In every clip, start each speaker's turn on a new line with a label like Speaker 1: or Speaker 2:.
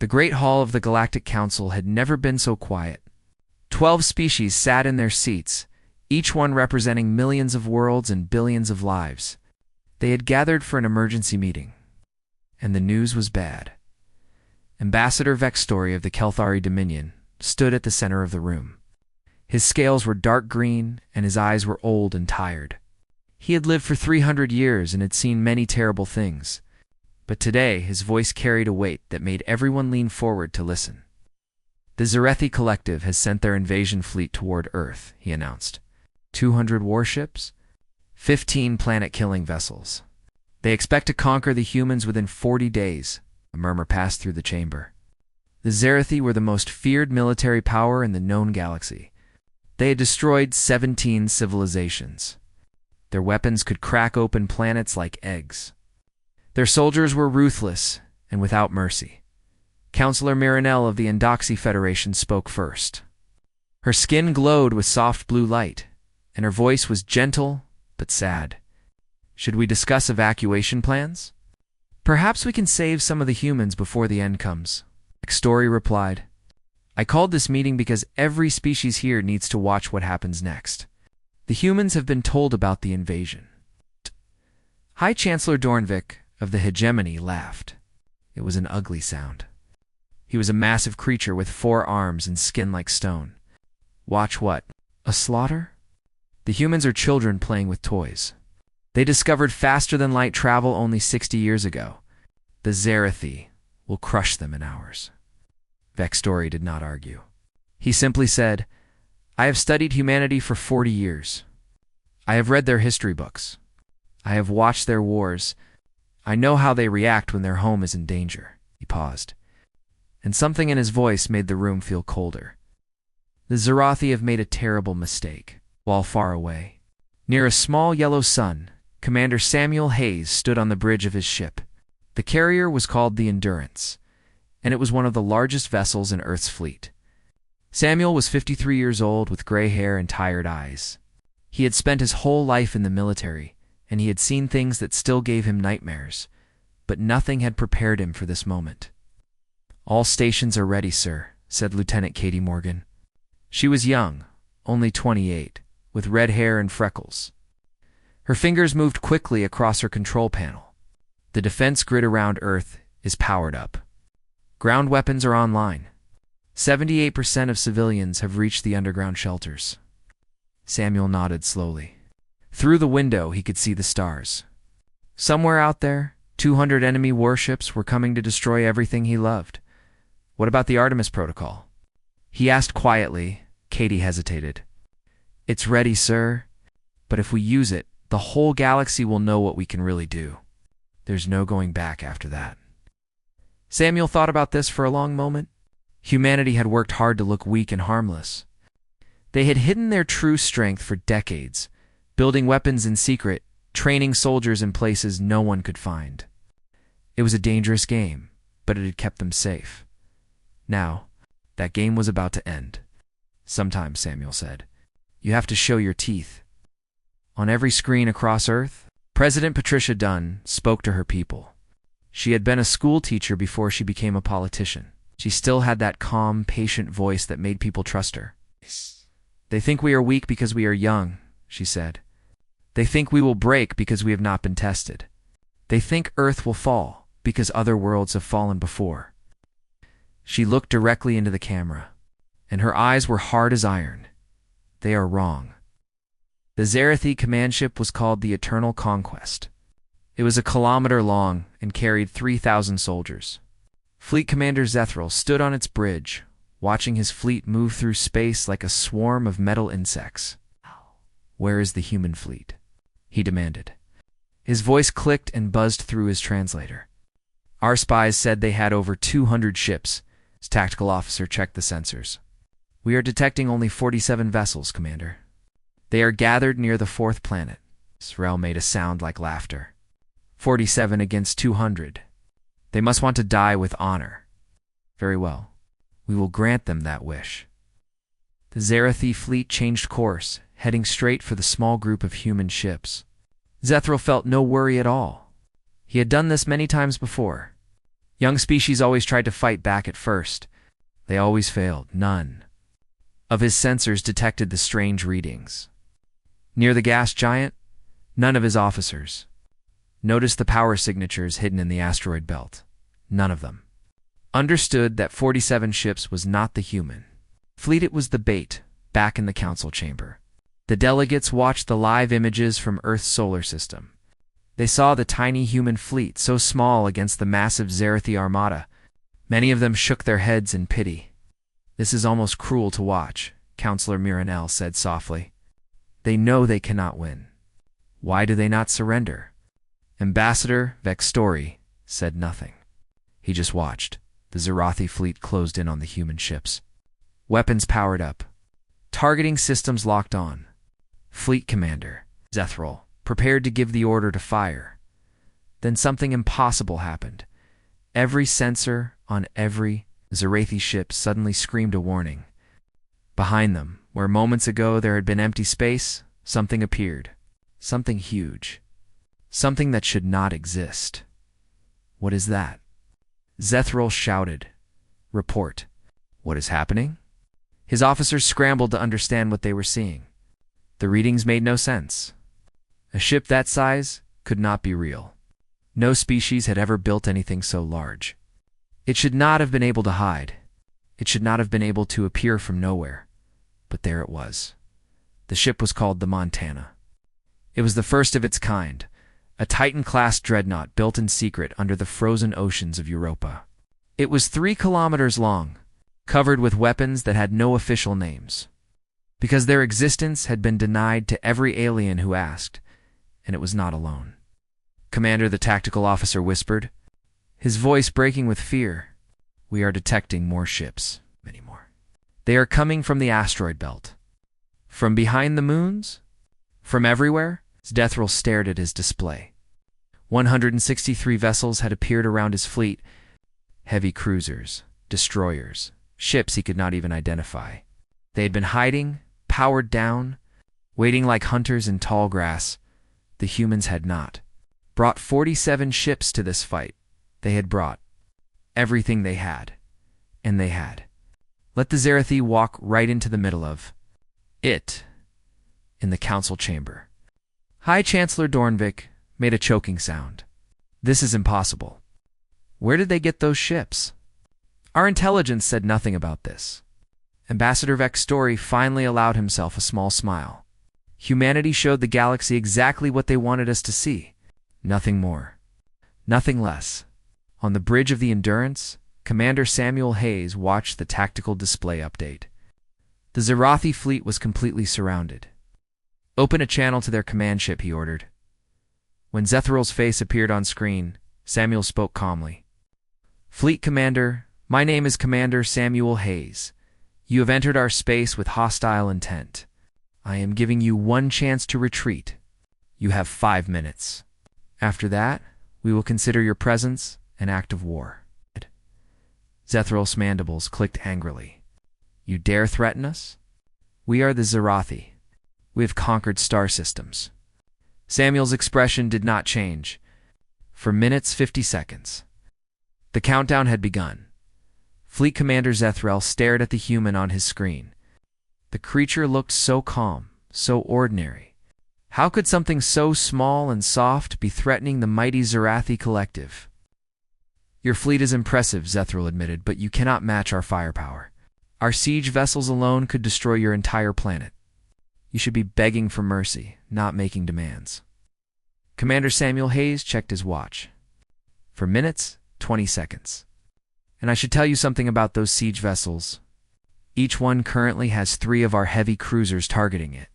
Speaker 1: The Great Hall of the Galactic Council had never been so quiet. 12 species sat in their seats, each one representing millions of worlds and billions of lives. They had gathered for an emergency meeting. And the news was bad. Ambassador Story of the Kelthari Dominion stood at the center of the room. His scales were dark green, and his eyes were old and tired. He had lived for 300 years and had seen many terrible things. But today his voice carried a weight that made everyone lean forward to listen. The Zarethi Collective has sent their invasion fleet toward Earth, he announced. 200 warships, 15 planet-killing vessels. They expect to conquer the humans within 40 days, a murmur passed through the chamber. The Zarethi were the most feared military power in the known galaxy. They had destroyed 17 civilizations. Their weapons could crack open planets like eggs. Their soldiers were ruthless and without mercy. Counselor Miranel of the Endoxy Federation spoke first. Her skin glowed with soft blue light, and her voice was gentle but sad. Should we discuss evacuation plans? Perhaps we can save some of the humans before the end comes. Story replied. I called this meeting because every species here needs to watch what happens next. The humans have been told about the invasion. High Chancellor Dornvik of the Hegemony laughed. It was an ugly sound. He was a massive creature with 4 arms and skin like stone. Watch what? A slaughter? The humans are children playing with toys. They discovered faster-than-light travel only 60 years ago. The Zarethi will crush them in hours. Story did not argue. He simply said, I have studied humanity for 40 years. I have read their history books. I have watched their wars. I know how they react when their home is in danger. He paused, and something in his voice made the room feel colder. The Zarethi have made a terrible mistake. While far away, near a small yellow sun, Commander Samuel Hayes stood on the bridge of his ship. The carrier was called the Endurance, and it was one of the largest vessels in Earth's fleet. Samuel was 53 years old with gray hair and tired eyes. He had spent his whole life in the military, and he had seen things that still gave him nightmares, but nothing had prepared him for this moment. All stations are ready, sir, said Lieutenant Katie Morgan. She was young, only 28, with red hair and freckles. Her fingers moved quickly across her control panel. The defense grid around Earth is powered up. Ground weapons are online. 78% of civilians have reached the underground shelters. Samuel nodded slowly. Through the window, he could see the stars. Somewhere out there, 200 enemy warships were coming to destroy everything he loved. What about the Artemis Protocol? He asked quietly. Katie hesitated. It's ready, sir. But if we use it, the whole galaxy will know what we can really do. There's no going back after that. Samuel thought about this for a long moment. Humanity had worked hard to look weak and harmless. They had hidden their true strength for decades, building weapons in secret, training soldiers in places no one could find. It was a dangerous game, but it had kept them safe. Now, that game was about to end. Sometimes, Samuel said, you have to show your teeth. On every screen across Earth, President Patricia Dunn spoke to her people. She had been a school teacher before she became a politician. She still had that calm, patient voice that made people trust her. They think we are weak because we are young, she said. They think we will break because we have not been tested. They think Earth will fall because other worlds have fallen before. She looked directly into the camera, and her eyes were hard as iron. They are wrong. The Zarethi command ship was called the Eternal Conquest. It was 1 kilometer long and carried 3,000 soldiers. Fleet Commander Zethril stood on its bridge, watching his fleet move through space like a swarm of metal insects. Where is the human fleet? He demanded. His voice clicked and buzzed through his translator. Our spies said they had over 200 ships. His tactical officer checked the sensors. We are detecting only 47 vessels, Commander. They are gathered near the 4th planet. Srel made a sound like laughter. 47 against 200. They must want to die with honor. Very well. We will grant them that wish. The Zarethi fleet changed course, heading straight for the small group of human ships. Zethril felt no worry at all. He had done this many times before. Young species always tried to fight back at first. They always failed. None of his sensors detected the strange readings. Near the gas giant, none of his officers noticed the power signatures hidden in the asteroid belt. None of them understood that 47 ships was not the human fleet, it was the bait. Back in the council chamber, the delegates watched the live images from Earth's solar system. They saw the tiny human fleet, so small against the massive Zerathi armada. Many of them shook their heads in pity. "This is almost cruel to watch," Counselor Miranel said softly. "They know they cannot win. Why do they not surrender?" Ambassador Vextori said nothing. He just watched. The Zerathi fleet closed in on the human ships. Weapons powered up. Targeting systems locked on. Fleet Commander Zethril prepared to give the order to fire. Then something impossible happened. Every sensor on every Zerathi ship suddenly screamed a warning. Behind them, where moments ago there had been empty space, something appeared. Something huge. Something that should not exist. "What is that?" Zethril shouted. "Report." "What is happening?" His officers scrambled to understand what they were seeing. The readings made no sense. A ship that size could not be real. No species had ever built anything so large. It should not have been able to hide. It should not have been able to appear from nowhere. But there it was. The ship was called the Montana. It was the first of its kind, a Titan-class dreadnought built in secret under the frozen oceans of Europa. It was 3 kilometers long, covered with weapons that had no official names, because their existence had been denied to every alien who asked, and it was not alone. "Commander," the tactical officer whispered, his voice breaking with fear, "we are detecting more ships, many more. They are coming from the asteroid belt. From behind the moons? From everywhere?" Zethril stared at his display. 163 vessels had appeared around his fleet, heavy cruisers, destroyers, ships he could not even identify. They had been hiding, powered down, waiting like hunters in tall grass. The humans had not brought 47 ships to this fight. They had brought everything they had, and they had let the Zerathi walk right into the middle of it. In the council chamber, High Chancellor Dornvik made a choking sound. "This is impossible. Where did they get those ships?" "Our intelligence said nothing about this." Ambassador Vextori finally allowed himself a small smile. "Humanity showed the galaxy exactly what they wanted us to see. Nothing more. Nothing less." On the bridge of the Endurance, Commander Samuel Hayes watched the tactical display update. The Zerathi fleet was completely surrounded. "Open a channel to their command ship," he ordered. When Zethril's face appeared on screen, Samuel spoke calmly. "Fleet Commander, my name is Commander Samuel Hayes. You have entered our space with hostile intent. I am giving you one chance to retreat. You have 5 minutes. After that, we will consider your presence an act of war." Zethril's mandibles clicked angrily. "You dare threaten us? We are the Zerathi. We have conquered star systems." Samuel's expression did not change. For minutes 50 seconds. The countdown had begun. Fleet Commander Zethril stared at the human on his screen. The creature looked so calm, so ordinary. How could something so small and soft be threatening the mighty Zerathi collective? "Your fleet is impressive," Zethril admitted, "but you cannot match our firepower. Our siege vessels alone could destroy your entire planet. You should be begging for mercy, not making demands." Commander Samuel Hayes checked his watch. For minutes, 20 seconds. "And I should tell you something about those siege vessels. Each one currently has 3 of our heavy cruisers targeting it.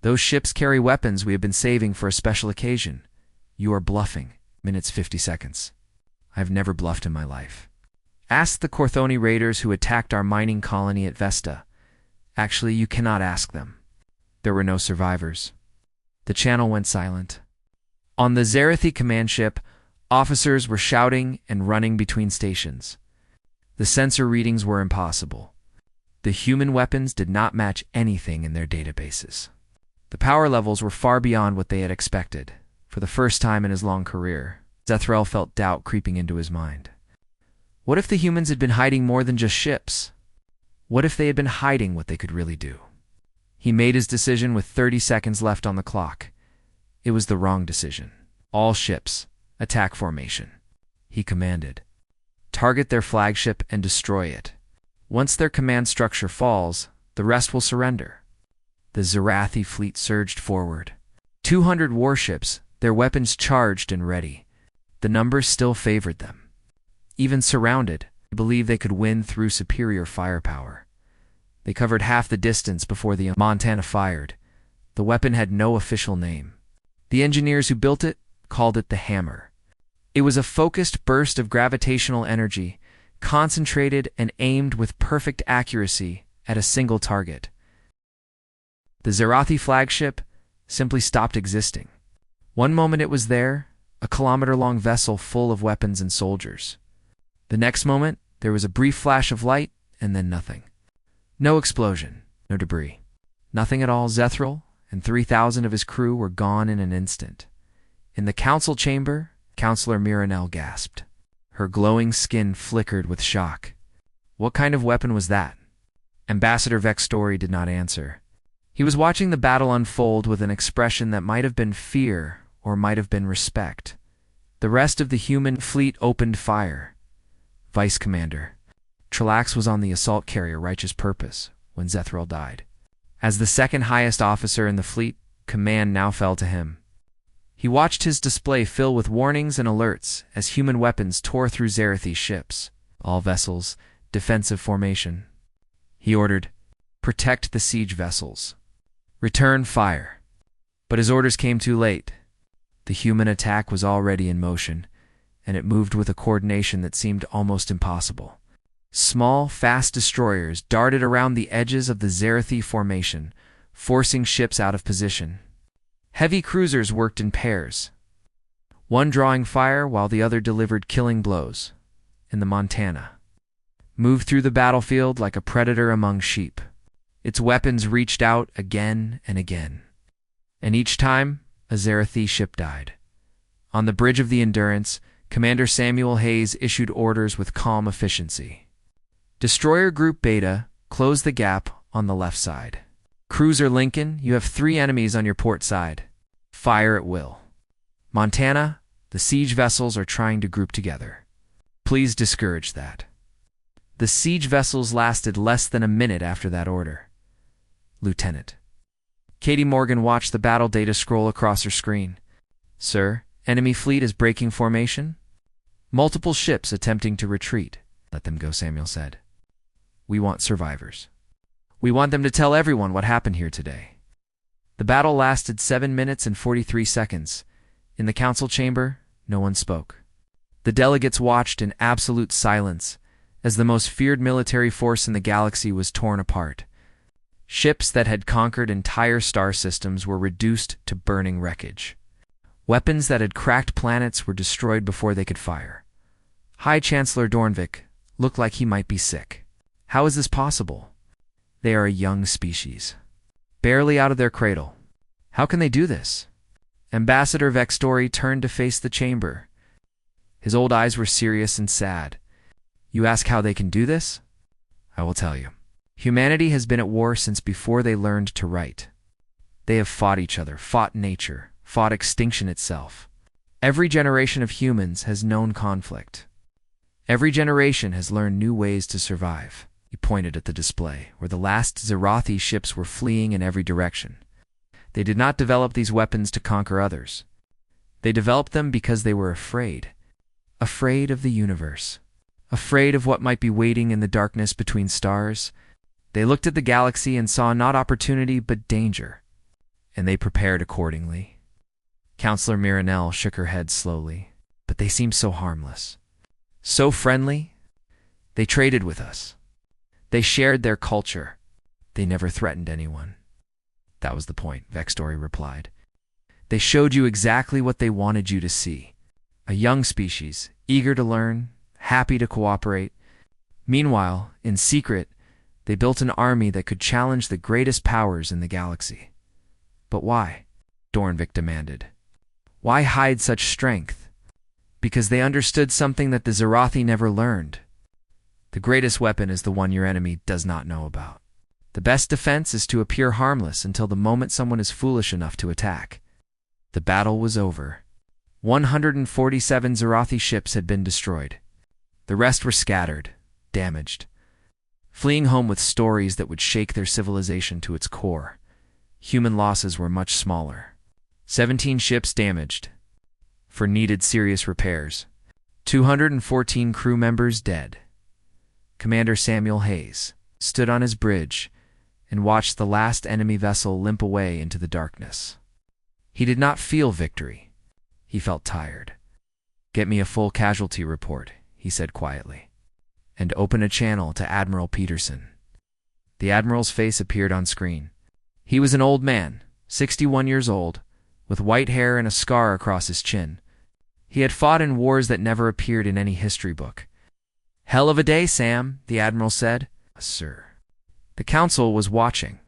Speaker 1: Those ships carry weapons we have been saving for a special occasion. You are bluffing." Minutes 50 seconds. "I have never bluffed in my life. Ask the Corthoni raiders who attacked our mining colony at Vesta. Actually, you cannot ask them. There were no survivors." The channel went silent. On the Zerathi command ship, officers were shouting and running between stations. The sensor readings were impossible. The human weapons did not match anything in their databases. The power levels were far beyond what they had expected. For the first time in his long career, Zethril felt doubt creeping into his mind. What if the humans had been hiding more than just ships? What if they had been hiding what they could really do? He made his decision with 30 seconds left on the clock. It was the wrong decision. All ships, attack formation. He commanded. Target their flagship and destroy it. Once their command structure falls, the rest will surrender. The Zerathi fleet surged forward. 200 warships, their weapons charged and ready. The numbers still favored them. Even surrounded, they believed they could win through superior firepower. They covered half the distance before the Montana fired. The weapon had no official name. The engineers who built it called it the Hammer. It was a focused burst of gravitational energy, concentrated and aimed with perfect accuracy at a single target. The Zerathi flagship simply stopped existing. One moment it was there, a kilometer-long vessel full of weapons and soldiers. The next moment, there was a brief flash of light, and then nothing. No explosion, no debris. Nothing at all. Zethral and 3,000 of his crew were gone in an instant. In the council chamber, Counselor Miranel gasped. Her glowing skin flickered with shock. What kind of weapon was that? Ambassador HFY Story did not answer. He was watching the battle unfold with an expression that might have been fear or might have been respect. The rest of the human fleet opened fire. Vice Commander Trilax was on the assault carrier Righteous Purpose when Zethral died. As the second highest officer in the fleet, command now fell to him. He watched his display fill with warnings and alerts as human weapons tore through Zerathi's ships. All vessels, defensive formation. He ordered, protect the siege vessels. Return fire. But his orders came too late. The human attack was already in motion, and it moved with a coordination that seemed almost impossible. Small, fast destroyers darted around the edges of the Zerathi formation, forcing ships out of position. Heavy cruisers worked in pairs, one drawing fire while the other delivered killing blows. And the Montana moved through the battlefield like a predator among sheep. Its weapons reached out again and again. And each time, a Zerathi ship died. On the bridge of the Endurance, Commander Samuel Hayes issued orders with calm efficiency. Destroyer Group Beta, close the gap on the left side. Cruiser Lincoln, you have 3 enemies on your port side. Fire at will. Montana, the siege vessels are trying to group together. Please discourage that. The siege vessels lasted less than a minute after that order. Lieutenant. Katie Morgan watched the battle data scroll across her screen. Sir, enemy fleet is breaking formation. Multiple ships attempting to retreat. Let them go, Samuel said. We want survivors. We want them to tell everyone what happened here today. The battle lasted 7 minutes and 43 seconds. In the council chamber, no one spoke. The delegates watched in absolute silence as the most feared military force in the galaxy was torn apart. Ships that had conquered entire star systems were reduced to burning wreckage. Weapons that had cracked planets were destroyed before they could fire. High Chancellor Dornvik looked like he might be sick. How is this possible? They are a young species, barely out of their cradle. How can they do this? Ambassador HFY Story turned to face the chamber. His old eyes were serious and sad. You ask how they can do this? I will tell you. Humanity has been at war since before they learned to write. They have fought each other, fought nature, fought extinction itself. Every generation of humans has known conflict. Every generation has learned new ways to survive. He pointed at the display, where the last Zerathi ships were fleeing in every direction. They did not develop these weapons to conquer others. They developed them because they were afraid. Afraid of the universe. Afraid of what might be waiting in the darkness between stars. They looked at the galaxy and saw not opportunity but danger. And they prepared accordingly. Counselor Miranel shook her head slowly. But they seemed so harmless. So friendly. They traded with us. They shared their culture. They never threatened anyone. That was the point, HFY Story replied. They showed you exactly what they wanted you to see. A young species, eager to learn, happy to cooperate. Meanwhile, in secret, they built an army that could challenge the greatest powers in the galaxy. But why? Dornvik demanded. Why hide such strength? Because they understood something that the Zerathi never learned. The greatest weapon is the one your enemy does not know about. The best defense is to appear harmless until the moment someone is foolish enough to attack. The battle was over. 147 Zarathi ships had been destroyed. The rest were scattered, damaged, fleeing home with stories that would shake their civilization to its core. Human losses were much smaller. 17 ships damaged for needed serious repairs. 214 crew members dead. Commander Samuel Hayes stood on his bridge and watched the last enemy vessel limp away into the darkness. He did not feel victory. He felt tired. "Get me a full casualty report," he said quietly, "and open a channel to Admiral Peterson." The Admiral's face appeared on screen. He was an old man, 61 years old, with white hair and a scar across his chin. He had fought in wars that never appeared in any history book. "Hell of a day, Sam," the Admiral said. "Sir." The Council was watching.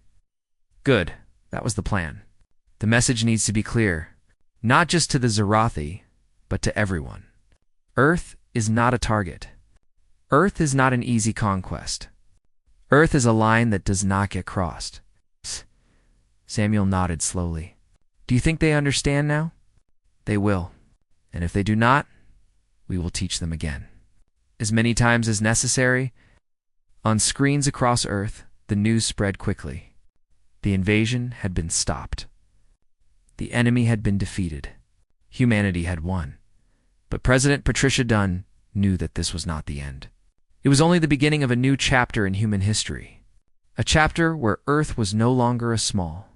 Speaker 1: Good, that was the plan. The message needs to be clear, not just to the Zarathi, but to everyone. Earth is not a target. Earth is not an easy conquest. Earth is a line that does not get crossed. Samuel nodded slowly. "Do you think they understand now?" "They will. And if they do not, we will teach them again. As many times as necessary." On screens across Earth, the news spread quickly. The invasion had been stopped. The enemy had been defeated. Humanity had won. But President Patricia Dunn knew that this was not the end. It was only the beginning of a new chapter in human history. A chapter where Earth was no longer a small,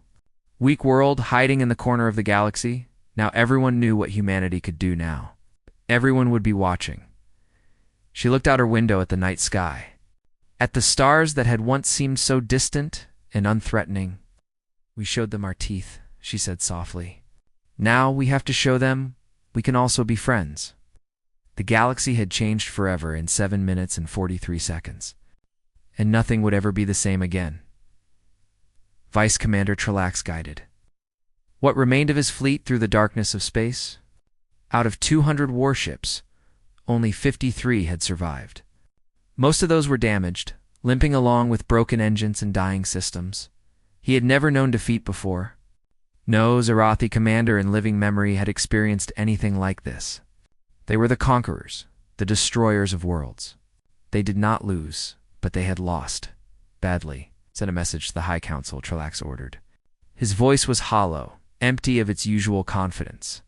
Speaker 1: weak world hiding in the corner of the galaxy. Now everyone knew what humanity could do now. Everyone would be watching. She looked out her window at the night sky, at the stars that had once seemed so distant and unthreatening. "We showed them our teeth," she said softly. "Now we have to show them we can also be friends." The galaxy had changed forever in 7 minutes and 43 seconds, and nothing would ever be the same again. Vice Commander Trelax guided what remained of his fleet through the darkness of space. Out of 200 warships, only 53 had survived. Most of those were damaged, limping along with broken engines and dying systems. He had never known defeat before. No Zarathi commander in living memory had experienced anything like this. They were the conquerors, the destroyers of worlds. They did not lose, but they had lost. Badly. "Send a message to the High Council," Trelax ordered. His voice was hollow, empty of its usual confidence.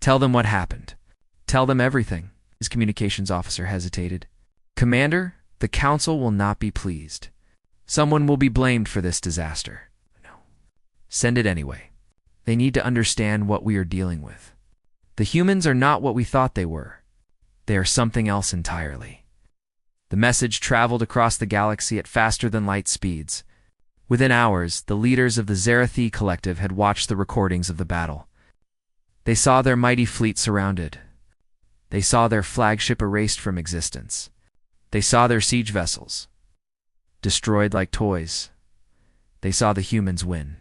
Speaker 1: "Tell them what happened. Tell them everything." His communications officer hesitated. "Commander, the Council will not be pleased. Someone will be blamed for this disaster." "No." "Send it anyway. They need to understand what we are dealing with. The humans are not what we thought they were. They are something else entirely." The message traveled across the galaxy at faster-than-light speeds. Within hours, the leaders of the Zarathi Collective had watched the recordings of the battle. They saw their mighty fleet surrounded. They saw their flagship erased from existence. They saw their siege vessels destroyed like toys. They saw the humans win.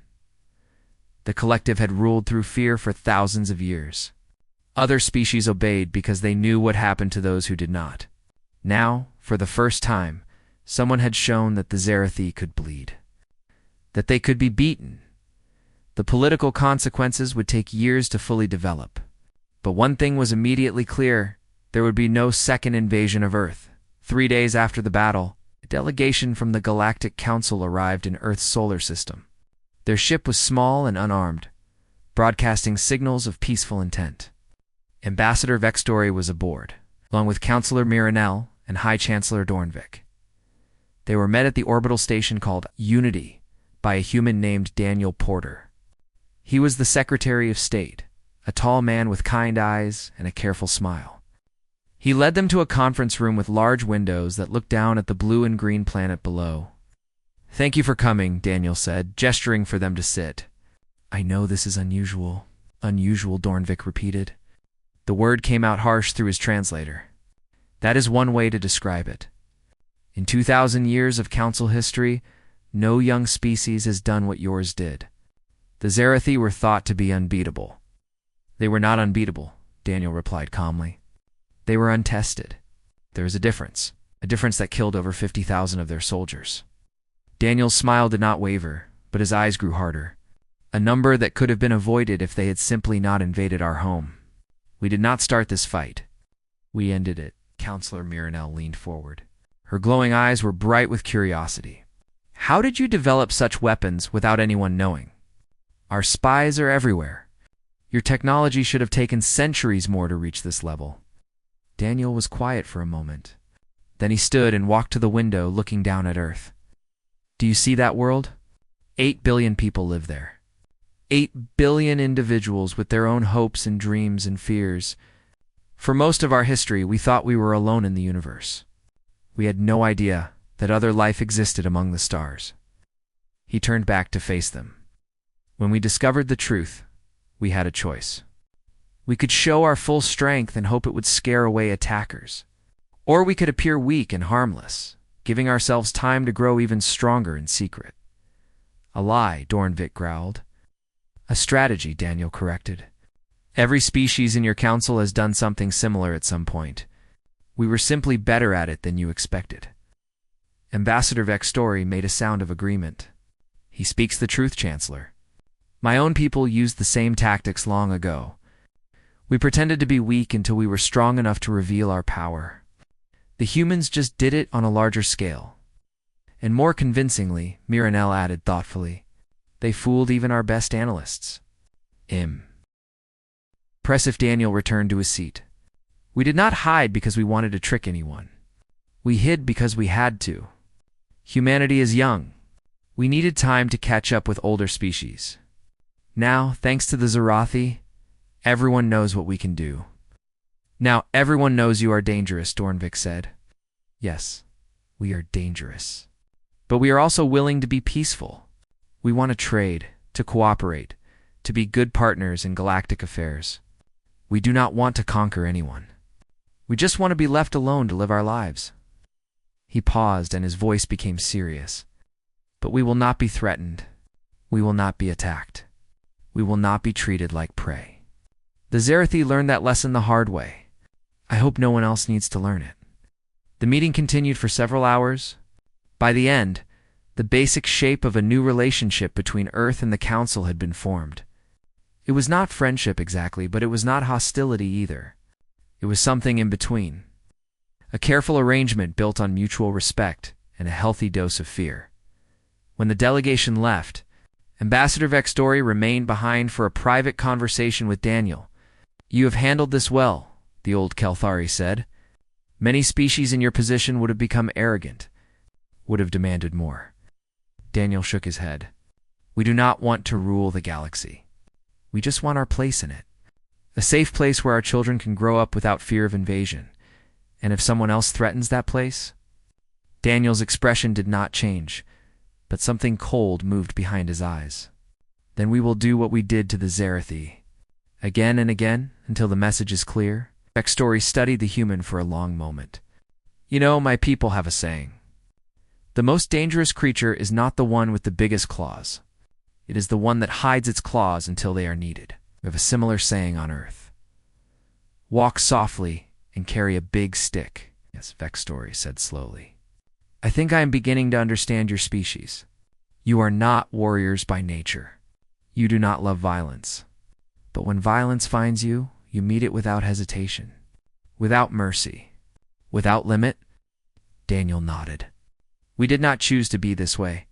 Speaker 1: The Collective had ruled through fear for thousands of years. Other species obeyed because they knew what happened to those who did not. Now, for the first time, someone had shown that the Zarathi could bleed, that they could be beaten. The political consequences would take years to fully develop. But one thing was immediately clear: there would be no second invasion of Earth. 3 days after the battle, a delegation from the Galactic Council arrived in Earth's solar system. Their ship was small and unarmed, broadcasting signals of peaceful intent. Ambassador Vextory was aboard, along with Councillor Miranel and High Chancellor Dornvik. They were met at the orbital station called Unity by a human named Daniel Porter. He was the Secretary of State, a tall man with kind eyes and a careful smile. He led them to a conference room with large windows that looked down at the blue and green planet below. "Thank you for coming," Daniel said, gesturing for them to sit. "I know this is unusual," Dornvik repeated. The word came out harsh through his translator. That is one way to describe it. In 2,000 years of Council history, no young species has done what yours did. The Zarathi were thought to be unbeatable. "They were not unbeatable," Daniel replied calmly. "They were untested. There is a difference." a difference that killed over 50,000 of their soldiers. Daniel's smile did not waver, but his eyes grew harder, a number that could have been avoided if they had simply not invaded our home. We did not start this fight. We ended it. Counselor Miranelle leaned forward. Her glowing eyes were bright with curiosity. How did you develop such weapons without anyone knowing? Our spies are everywhere. Your technology should have taken centuries more to reach this level. Daniel was quiet for a moment. Then he stood and walked to the window, looking down at Earth. Do you see that world? 8 billion people live there. 8 billion individuals with their own hopes and dreams and fears. For most of our history, we thought we were alone in the universe. We had no idea that other life existed among the stars. He turned back to face them. When we discovered the truth, we had a choice. We could show our full strength and hope it would scare away attackers. Or we could appear weak and harmless, giving ourselves time to grow even stronger in secret. A lie, Dornvik growled. A strategy, Daniel corrected. Every species in your council has done something similar at some point. We were simply better at it than you expected. Ambassador HFY Story made a sound of agreement. He speaks the truth, Chancellor. My own people used the same tactics long ago. We pretended to be weak until we were strong enough to reveal our power. The humans just did it on a larger scale. And more convincingly, Miranelle added thoughtfully, they fooled even our best analysts. Impressive. Daniel returned to his seat. We did not hide because we wanted to trick anyone. We hid because we had to. Humanity is young. We needed time to catch up with older species. Now, thanks to the Zarathi, everyone knows what we can do. Now everyone knows you are dangerous, Dornvik said. Yes, we are dangerous. But we are also willing to be peaceful. We want to trade, to cooperate, to be good partners in galactic affairs. We do not want to conquer anyone. We just want to be left alone to live our lives. He paused and his voice became serious. But we will not be threatened. We will not be attacked. We will not be treated like prey. The Zarathi learned that lesson the hard way. I hope no one else needs to learn it. The meeting continued for several hours. By the end, the basic shape of a new relationship between Earth and the Council had been formed. It was not friendship exactly, but it was not hostility either. It was something in between. A careful arrangement built on mutual respect and a healthy dose of fear. When the delegation left, Ambassador HFY Story remained behind for a private conversation with Daniel. You have handled this well, the old Kelthari said. Many species in your position would have become arrogant, would have demanded more. Daniel shook his head. We do not want to rule the galaxy. We just want our place in it. A safe place where our children can grow up without fear of invasion. And if someone else threatens that place? Daniel's expression did not change, but something cold moved behind his eyes. Then we will do what we did to the Zarathi. Again and again, until the message is clear. HFY Story studied the human for a long moment. You know, my people have a saying. The most dangerous creature is not the one with the biggest claws. It is the one that hides its claws until they are needed. We have a similar saying on Earth. Walk softly and carry a big stick, yes, HFY Story said slowly. I think I am beginning to understand your species. You are not warriors by nature. You do not love violence. But when violence finds you, you meet it without hesitation, without mercy, without limit. Daniel nodded. We did not choose to be this way.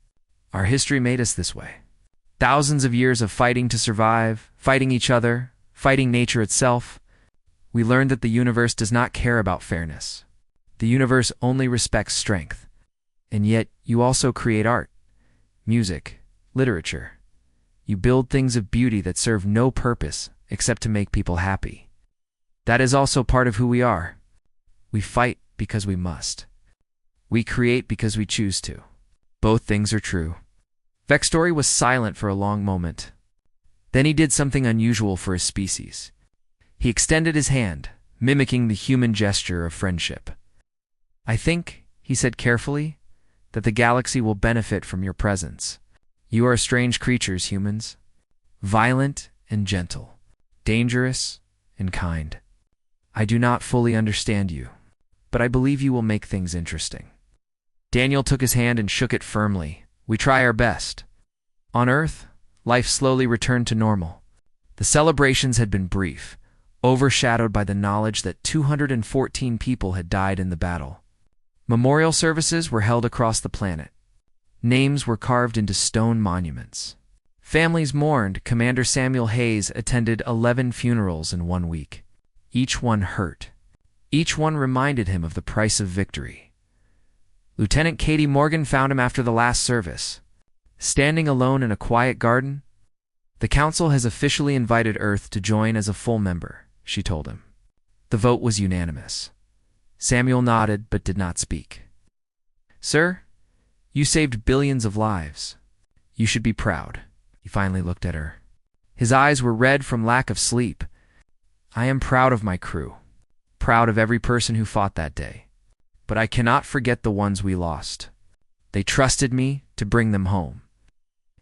Speaker 1: Our history made us this way. Thousands of years of fighting to survive, fighting each other, fighting nature itself. We learned that the universe does not care about fairness. The universe only respects strength. And yet, you also create art, music, literature. You build things of beauty that serve no purpose except to make people happy. That is also part of who we are. We fight because we must. We create because we choose to. Both things are true. HFY Story was silent for a long moment. Then he did something unusual for his species. He extended his hand, mimicking the human gesture of friendship. I think, he said carefully, that the galaxy will benefit from your presence. You are strange creatures, humans. Violent and gentle. Dangerous and kind. I do not fully understand you. but I believe you will make things interesting." Daniel took his hand and shook it firmly. "We try our best." On Earth, life slowly returned to normal. The celebrations had been brief, overshadowed by the knowledge that 214 people had died in the battle. Memorial services were held across the planet. Names were carved into stone monuments. Families mourned. Commander Samuel Hayes attended 11 funerals in 1 week. Each one hurt. Each one reminded him of the price of victory. Lieutenant Katie Morgan found him after the last service, standing alone in a quiet garden. "The Council has officially invited Earth to join as a full member," she told him. The vote was unanimous. Samuel nodded but did not speak. "Sir, you saved billions of lives. You should be proud." He finally looked at her. His eyes were red from lack of sleep. "I am proud of my crew, proud of every person who fought that day. But I cannot forget the ones we lost. They trusted me to bring them home.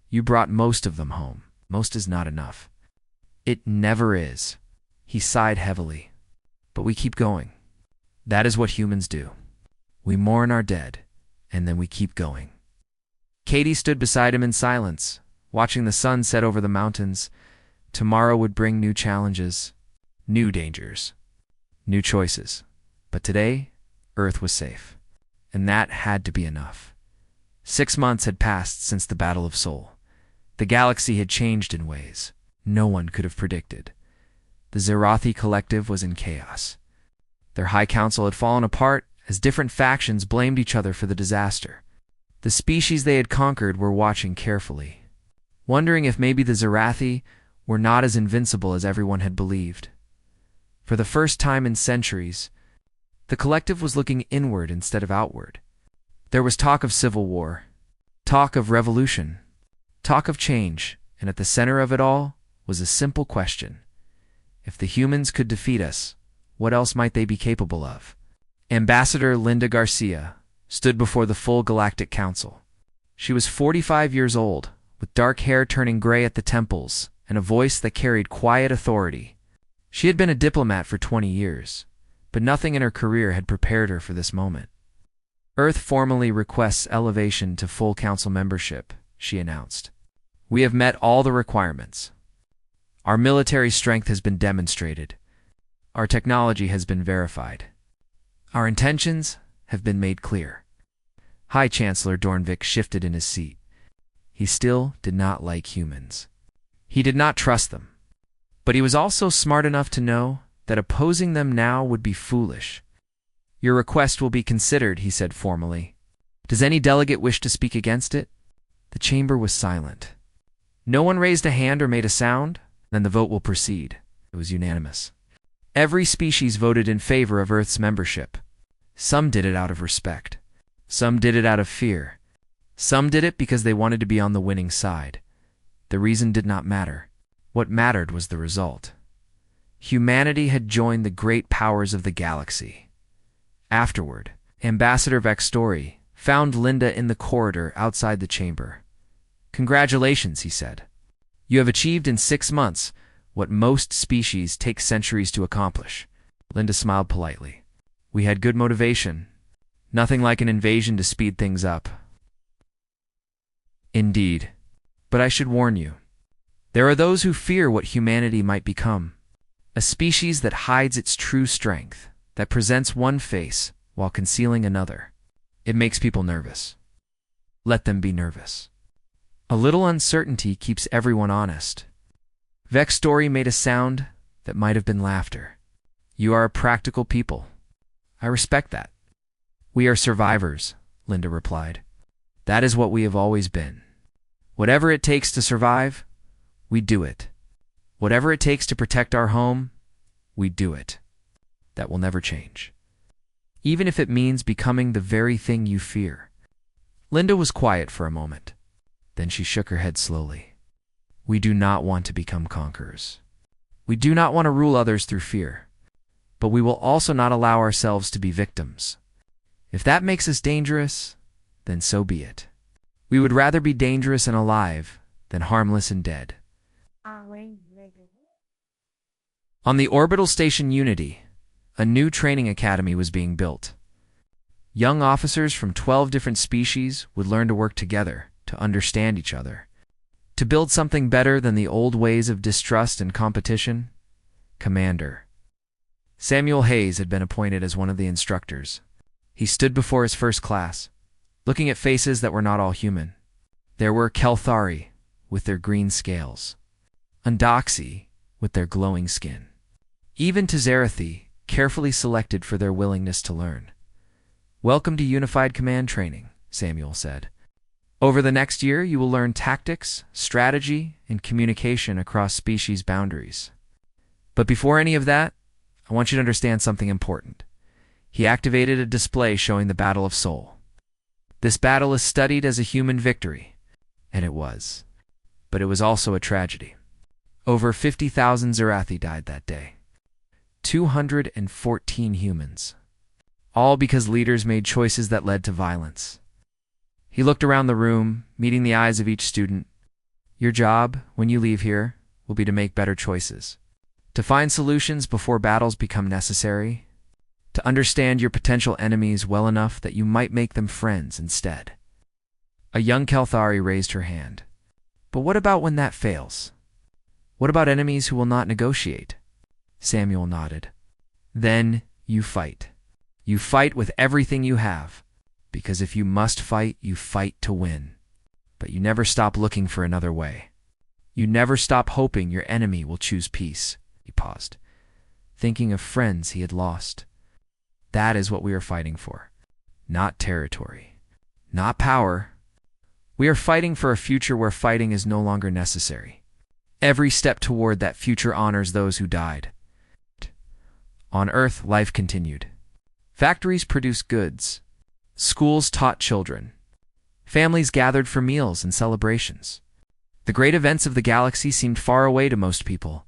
Speaker 1: You brought most of them home. Most is not enough. It never is." He sighed heavily. "But we keep going. That is what humans do. We mourn our dead, and then we keep going." Katie stood beside him in silence, watching the sun set over the mountains. Tomorrow would bring new challenges, new dangers, new choices. But today, Earth was safe, and that had to be enough. 6 months had passed since the Battle of Sol. The galaxy had changed in ways no one could have predicted. The Zerathi Collective was in chaos. Their High Council had fallen apart as different factions blamed each other for the disaster. The species they had conquered were watching carefully, wondering if maybe the Zerathi were not as invincible as everyone had believed. For the first time in centuries, the collective was looking inward instead of outward. There was talk of civil war, talk of revolution, talk of change, and at the center of it all was a simple question. If the humans could defeat us, what else might they be capable of? Ambassador Linda Garcia stood before the full Galactic Council. She was 45 years old, with dark hair turning gray at the temples and a voice that carried quiet authority. She had been a diplomat for 20 years, but nothing in her career had prepared her for this moment. "Earth formally requests elevation to full council membership," she announced. "We have met all the requirements. Our military strength has been demonstrated. Our technology has been verified. Our intentions have been made clear." High Chancellor Dornvik shifted in his seat. He still did not like humans. He did not trust them. But he was also smart enough to know that opposing them now would be foolish. "Your request will be considered," he said formally. "Does any delegate wish to speak against it?" The chamber was silent. No one raised a hand or made a sound. "Then the vote will proceed." It was unanimous. Every species voted in favor of Earth's membership. Some did it out of respect. Some did it out of fear. Some did it because they wanted to be on the winning side. The reason did not matter. What mattered was the result. Humanity had joined the great powers of the galaxy. Afterward, Ambassador Story found Linda in the corridor outside the chamber. "Congratulations," he said. "You have achieved in 6 months what most species take centuries to accomplish." Linda smiled politely. "We had good motivation. Nothing like an invasion to speed things up." "Indeed. But I should warn you. There are those who fear what humanity might become. A species that hides its true strength, that presents one face while concealing another. It makes people nervous. Let them be nervous. A little uncertainty keeps everyone honest." Vex Story made a sound that might have been laughter. "You are a practical people. I respect that." "We are survivors," Linda replied. "That is what we have always been. Whatever it takes to survive, we do it. Whatever it takes to protect our home, we do it. That will never change. Even if it means becoming the very thing you fear." Linda was quiet for a moment. Then she shook her head slowly. "We do not want to become conquerors. We do not want to rule others through fear. But we will also not allow ourselves to be victims. If that makes us dangerous, then so be it. We would rather be dangerous and alive than harmless and dead." On the orbital station Unity, a new training academy was being built. Young officers from 12 different species would learn to work together, to understand each other, to build something better than the old ways of distrust and competition. Commander Samuel Hayes had been appointed as one of the instructors. He stood before his first class, looking at faces that were not all human. There were Kelthari, with their green scales, Undoxi, with their glowing skin, even Tazarathi, carefully selected for their willingness to learn. "Welcome to Unified Command Training," Samuel said. "Over the next year, you will learn tactics, strategy, and communication across species boundaries. But before any of that, I want you to understand something important." He activated a display showing the Battle of Sol. "This battle is studied as a human victory," and it was. But it was also a tragedy. Over 50,000 Zarathi died that day. 214 humans. All because leaders made choices that led to violence. He looked around the room, meeting the eyes of each student. "Your job, when you leave here, will be to make better choices. To find solutions before battles become necessary. To understand your potential enemies well enough that you might make them friends instead." A young Kelthari raised her hand. "But what about when that fails? What about enemies who will not negotiate?" Samuel nodded. "Then you fight. You fight with everything you have, because if you must fight, you fight to win. But you never stop looking for another way. You never stop hoping your enemy will choose peace." He paused, thinking of friends he had lost. "That is what we are fighting for. Not territory. Not power. We are fighting for a future where fighting is no longer necessary. Every step toward that future honors those who died." On Earth, life continued. Factories produced goods. Schools taught children. Families gathered for meals and celebrations. The great events of the galaxy seemed far away to most people,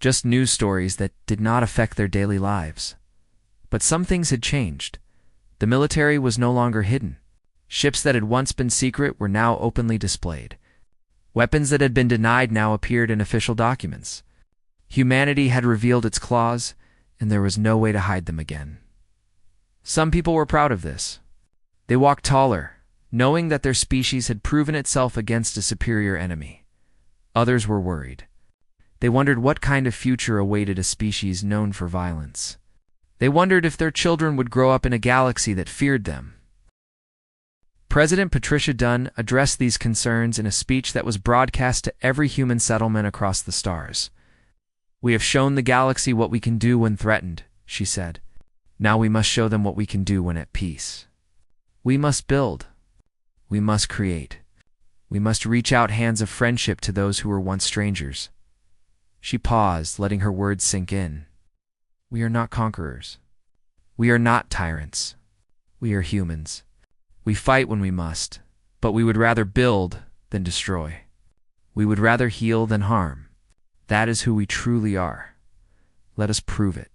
Speaker 1: just news stories that did not affect their daily lives. But some things had changed. The military was no longer hidden. Ships that had once been secret were now openly displayed. Weapons that had been denied now appeared in official documents. Humanity had revealed its claws, and there was no way to hide them again. Some people were proud of this. They walked taller, knowing that their species had proven itself against a superior enemy. Others were worried. They wondered what kind of future awaited a species known for violence. They wondered if their children would grow up in a galaxy that feared them. President Patricia Dunn addressed these concerns in a speech that was broadcast to every human settlement across the stars. "We have shown the galaxy what we can do when threatened," she said. "Now we must show them what we can do when at peace. We must build. We must create. We must reach out hands of friendship to those who were once strangers." She paused, letting her words sink in. "We are not conquerors. We are not tyrants. We are humans. We fight when we must, but we would rather build than destroy. We would rather heal than harm. That is who we truly are. Let us prove it."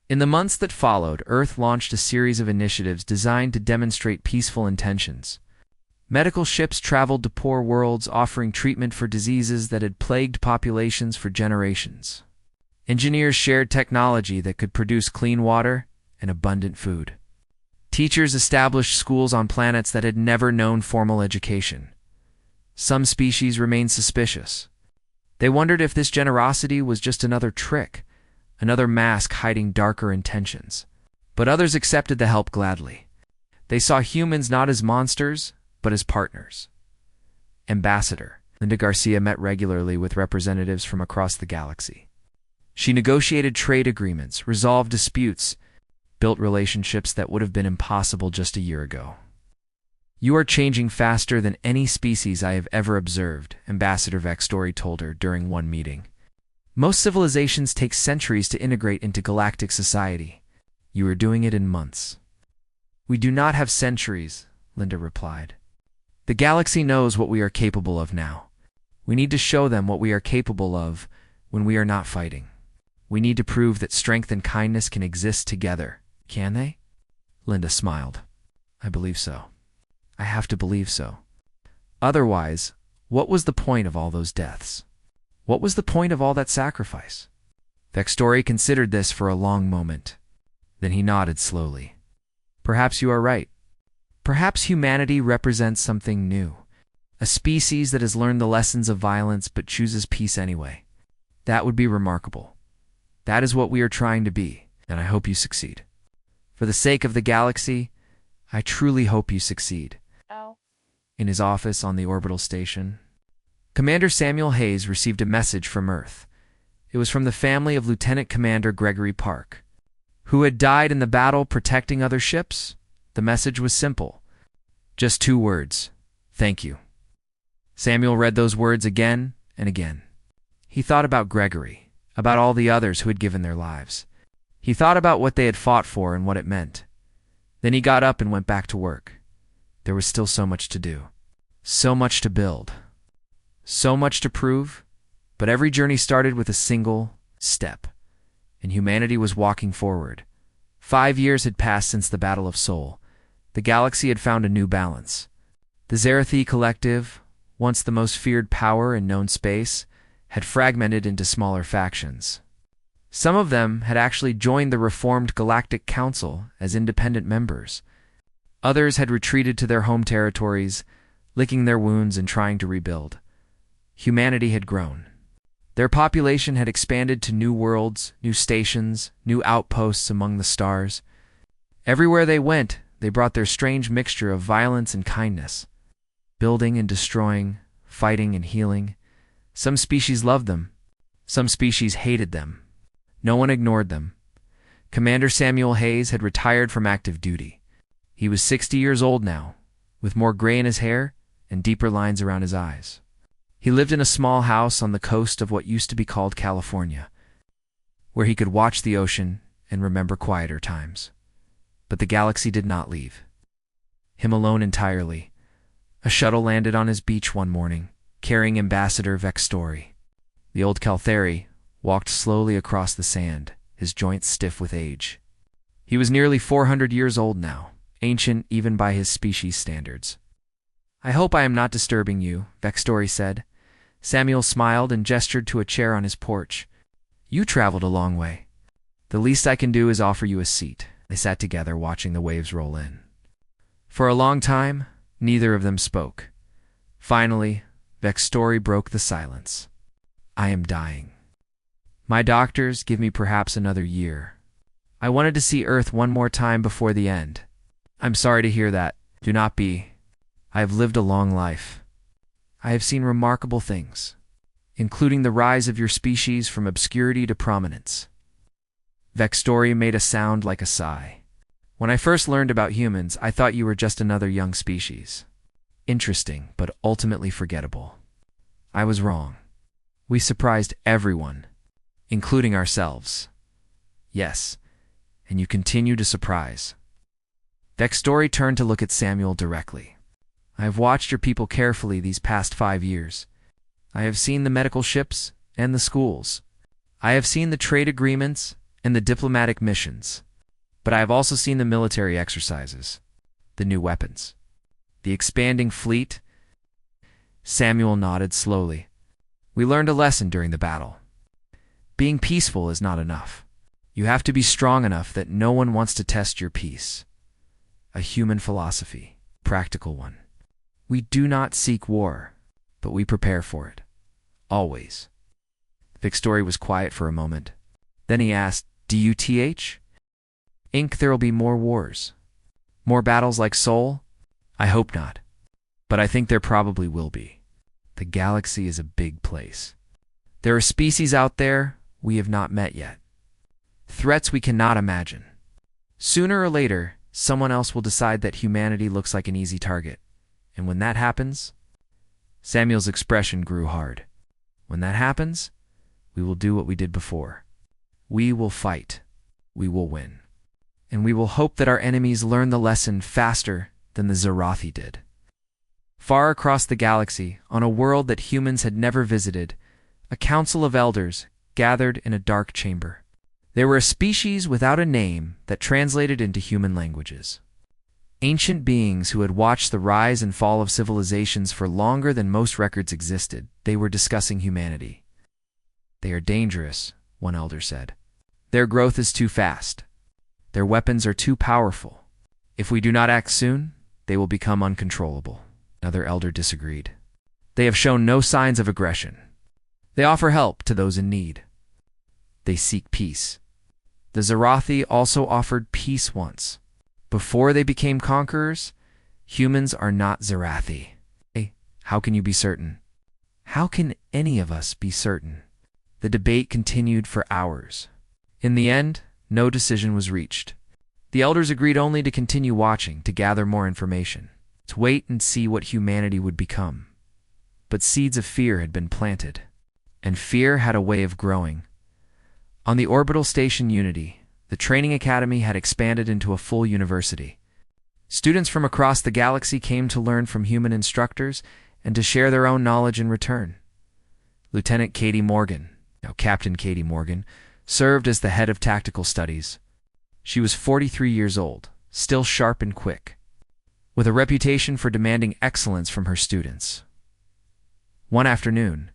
Speaker 1: In the months that followed, Earth launched a series of initiatives designed to demonstrate peaceful intentions. Medical ships traveled to poor worlds, offering treatment for diseases that had plagued populations for generations. Engineers shared technology that could produce clean water and abundant food. Teachers established schools on planets that had never known formal education. Some species remained suspicious. They wondered if this generosity was just another trick, another mask hiding darker intentions. But others accepted the help gladly. They saw humans not as monsters, but as partners. Ambassador Linda Garcia met regularly with representatives from across the galaxy. She negotiated trade agreements, resolved disputes, built relationships that would have been impossible just a year ago. "You are changing faster than any species I have ever observed," Ambassador Story told her during one meeting. "Most civilizations take centuries to integrate into galactic society. You are doing it in months." "We do not have centuries," Linda replied. "The galaxy knows what we are capable of now. We need to show them what we are capable of when we are not fighting. We need to prove that strength and kindness can exist together. Can they?" Linda smiled. "I believe so. I have to believe so. Otherwise, what was the point of all those deaths? What was the point of all that sacrifice?" Story considered this for a long moment. Then he nodded slowly. Perhaps you are right. Perhaps humanity represents something new. A species that has learned the lessons of violence but chooses peace anyway. That would be remarkable. That is what we are trying to be, and I hope you succeed. For the sake of the galaxy, I truly hope you succeed.
Speaker 2: Oh.
Speaker 1: In his office on the orbital station, Commander Samuel Hayes received a message from Earth. It was from the family of Lieutenant Commander Gregory Park, who had died in the battle protecting other ships. The message was simple. Just 2 words. Thank you. Samuel read those words again and again. He thought about Gregory, about all the others who had given their lives. He thought about what they had fought for and what it meant. Then he got up and went back to work. There was still so much to do, so much to build, so much to prove, but every journey started with a single step, and humanity was walking forward. 5 years had passed since the Battle of Sol. The galaxy had found a new balance. The Zarathi Collective, once the most feared power in known space, had fragmented into smaller factions. Some of them had actually joined the reformed Galactic Council as independent members. Others had retreated to their home territories, licking their wounds and trying to rebuild. Humanity had grown. Their population had expanded to new worlds, new stations, new outposts among the stars. Everywhere they went, they brought their strange mixture of violence and kindness, building and destroying, fighting and healing. Some species loved them. Some species hated them. No one ignored them. Commander Samuel Hayes had retired from active duty. He was 60 years old now, with more gray in his hair and deeper lines around his eyes. He lived in a small house on the coast of what used to be called California, where he could watch the ocean and remember quieter times. But the galaxy did not leave him alone entirely. A shuttle landed on his beach one morning, carrying Ambassador Vextori. The old Caltheri walked slowly across the sand, his joints stiff with age. He was nearly 400 years old now, ancient even by his species standards. "I hope I am not disturbing you," Vextori said. Samuel smiled and gestured to a chair on his porch. "You traveled a long way. The least I can do is offer you a seat." They sat together, watching the waves roll in. For a long time, neither of them spoke. Finally, Vextori broke the silence. "I am dying. My doctors give me perhaps another year. I wanted to see Earth one more time before the end. I'm sorry to hear that. Do not be. I have lived a long life. I have seen remarkable things, including the rise of your species from obscurity to prominence." Vextori made a sound like a sigh. "When I first learned about humans, I thought you were just another young species. Interesting, but ultimately forgettable. I was wrong. We surprised everyone, including ourselves. Yes, and you continue to surprise." Vextori turned to look at Samuel directly. "I have watched your people carefully these past 5 years. I have seen the medical ships and the schools. I have seen the trade agreements and the diplomatic missions. But I have also seen the military exercises, the new weapons, the expanding fleet." Samuel nodded slowly. "We learned a lesson during the battle. Being peaceful is not enough. You have to be strong enough that no one wants to test your peace. A human philosophy, practical one. We do not seek war, but we prepare for it. Always." Vextori was quiet for a moment. Then he asked, "DUTH? Inc. There will be more wars? More battles like Sol? I hope not. But I think there probably will be. The galaxy is a big place. There are species out there we have not met yet. Threats we cannot imagine. Sooner or later, someone else will decide that humanity looks like an easy target. And when that happens..." Samuel's expression grew hard. "When that happens, we will do what we did before. We will fight. We will win. And we will hope that our enemies learn the lesson faster than the Zarathi did." Far across the galaxy, on a world that humans had never visited, a council of elders gathered in a dark chamber. They were a species without a name that translated into human languages. Ancient beings who had watched the rise and fall of civilizations for longer than most records existed. They were discussing humanity. "They are dangerous," one elder said. "Their growth is too fast. Their weapons are too powerful. If we do not act soon, they will become uncontrollable. Another elder disagreed. They have shown no signs of aggression. They offer help to those in need. They seek peace. The Zarathi also offered peace once. Before they became conquerors, humans are not Zarathi. Hey, how can you be certain? How can any of us be certain? The debate continued for hours. In the end, no decision was reached. The elders agreed only to continue watching, to gather more information, to wait and see what humanity would become. But seeds of fear had been planted, and fear had a way of growing. On the orbital station Unity, the training academy had expanded into a full university. Students from across the galaxy came to learn from human instructors and to share their own knowledge in return. Lieutenant Katie Morgan, now Captain Katie Morgan, served as the head of tactical studies. She was 43 years old, still sharp and quick, with a reputation for demanding excellence from her students. One afternoon,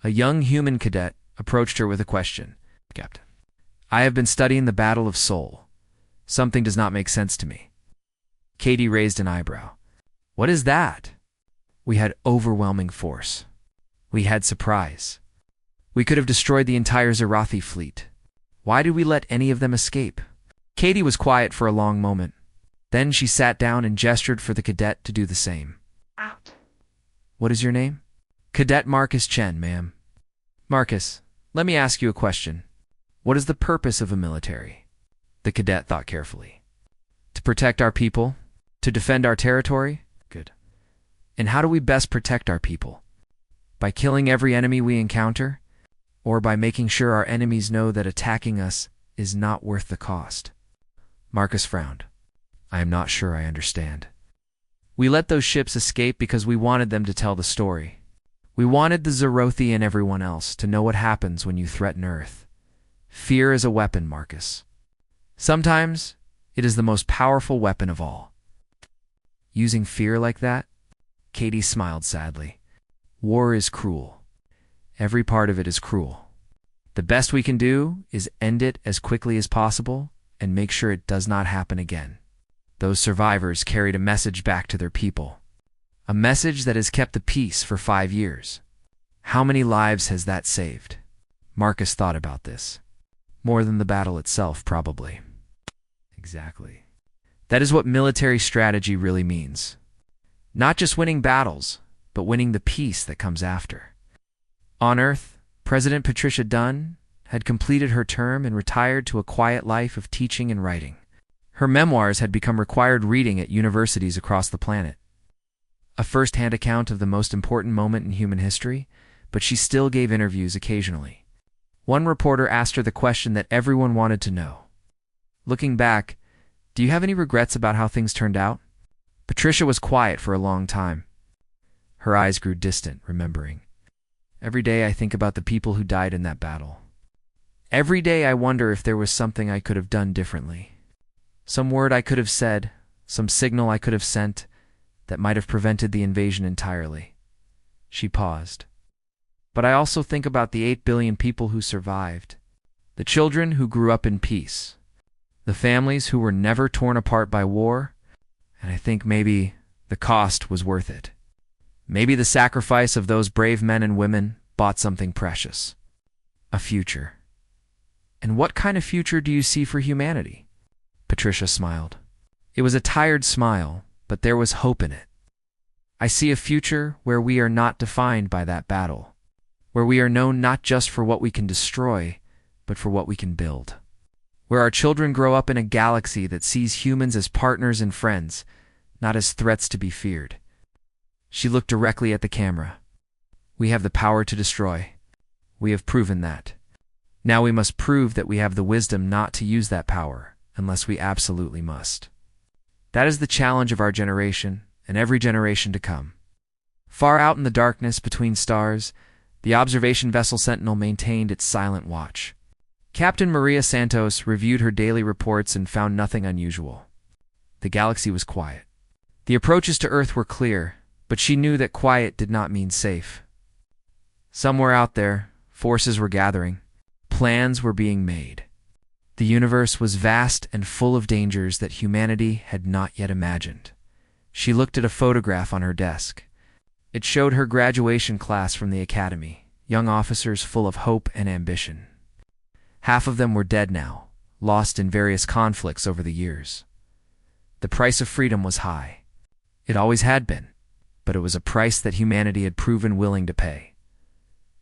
Speaker 1: a young human cadet approached her with a question. Captain, I have been studying the Battle of Seoul. Something does not make sense to me. Katie raised an eyebrow. What is that? We had overwhelming force. We had surprise. We could have destroyed the entire Zarathi fleet. Why did we let any of them escape? Katie was quiet for a long moment. Then she sat down and gestured for the cadet to do the same. Out. What is your name? Cadet Marcus Chen, ma'am. Marcus, let me ask you a question. What is the purpose of a military? The cadet thought carefully. To protect our people? To defend our territory? Good. And how do we best protect our people? By killing every enemy we encounter? Or by making sure our enemies know that attacking us is not worth the cost? Marcus frowned. I am not sure I understand. We let those ships escape because we wanted them to tell the story. We wanted the Zarathi and everyone else to know what happens when you threaten Earth. Fear is a weapon, Marcus. Sometimes it is the most powerful weapon of all. Using fear like that? Katie smiled sadly. War is cruel. Every part of it is cruel. The best we can do is end it as quickly as possible and make sure it does not happen again. Those survivors carried a message back to their people. A message that has kept the peace for 5 years. How many lives has that saved? Marcus thought about this. More than the battle itself, probably. Exactly. That is what military strategy really means. Not just winning battles, but winning the peace that comes after. On Earth, President Patricia Dunn had completed her term and retired to a quiet life of teaching and writing. Her memoirs had become required reading at universities across the planet. A first-hand account of the most important moment in human history, but she still gave interviews occasionally. One reporter asked her the question that everyone wanted to know. Looking back, do you have any regrets about how things turned out? Patricia was quiet for a long time. Her eyes grew distant, remembering. Every day I think about the people who died in that battle. Every day I wonder if there was something I could have done differently. Some word I could have said, some signal I could have sent, that might have prevented the invasion entirely. She paused. But I also think about the 8 billion people who survived, the children who grew up in peace, the families who were never torn apart by war, and I think maybe the cost was worth it. Maybe the sacrifice of those brave men and women bought something precious. A future. And what kind of future do you see for humanity? Patricia smiled. It was a tired smile, but there was hope in it. I see a future where we are not defined by that battle, where we are known not just for what we can destroy, but for what we can build. Where our children grow up in a galaxy that sees humans as partners and friends, not as threats to be feared. She looked directly at the camera. We have the power to destroy. We have proven that. Now we must prove that we have the wisdom not to use that power, unless we absolutely must. That is the challenge of our generation, and every generation to come. Far out in the darkness between stars, the observation vessel Sentinel maintained its silent watch. Captain Maria Santos reviewed her daily reports and found nothing unusual. The galaxy was quiet. The approaches to Earth were clear, but she knew that quiet did not mean safe. Somewhere out there, forces were gathering. Plans were being made. The universe was vast and full of dangers that humanity had not yet imagined. She looked at a photograph on her desk. It showed her graduation class from the academy, young officers full of hope and ambition. Half of them were dead now, lost in various conflicts over the years. The price of freedom was high. It always had been, but it was a price that humanity had proven willing to pay.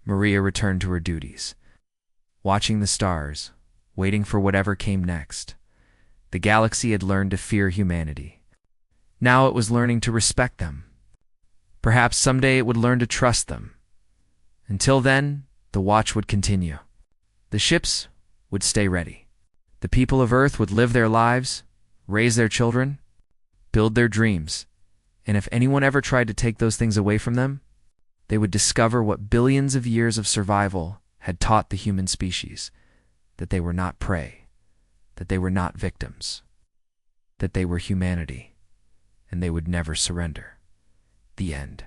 Speaker 1: Maria returned to her duties, watching the stars, waiting for whatever came next. The galaxy had learned to fear humanity. Now it was learning to respect them. Perhaps someday it would learn to trust them. Until then, the watch would continue. The ships would stay ready. The people of Earth would live their lives, raise their children, build their dreams, and if anyone ever tried to take those things away from them, they would discover what billions of years of survival had taught the human species, that they were not prey, that they were not victims, that they were humanity, and they would never surrender. The end.